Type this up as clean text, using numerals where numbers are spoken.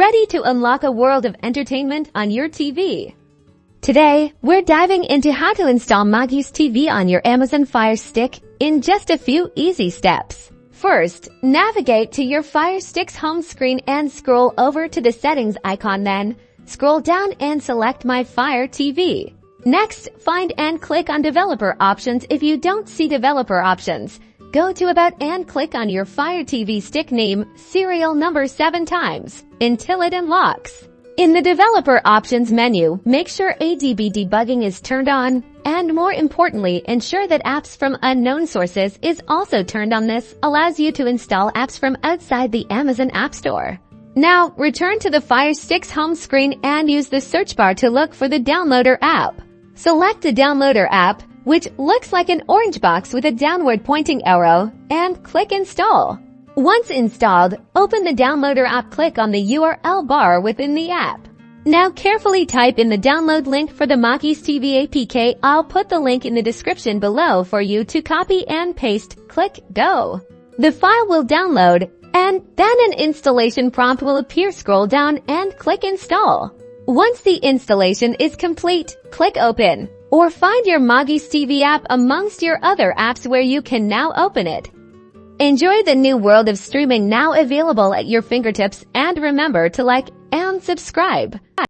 ready to unlock a world of entertainment on your TV. Today, we're diving into how to install Magis TV on your Amazon Fire Stick in just a few easy steps. First, navigate to your Fire Stick's home screen and scroll over to the settings icon, then scroll down and select My Fire TV. Next, find and click on Developer Options. If you don't see Developer Options, go to About and click on your Fire TV stick name serial number 7 times until it unlocks. In the Developer Options menu, make sure ADB debugging is turned on, and more importantly, ensure that apps from unknown sources is also turned on. This allows you to install apps from outside the Amazon App Store. Now, return to the Fire Stick's home screen and use the search bar to look for the Downloader app. Select the Downloader app, which looks like an orange box with a downward pointing arrow, and click Install. Once installed, open the Downloader app. Click on the URL bar within the app. Now carefully type in the download link for the Magis TV APK. I'll put the link in the description below for you to copy and paste. Click Go. The file will download, and then an installation prompt will appear. Scroll down and click Install. Once the installation is complete, click Open, or find your Magis TV app amongst your other apps where you can now open it. Enjoy the new world of streaming, now available at your fingertips, and remember to like and subscribe.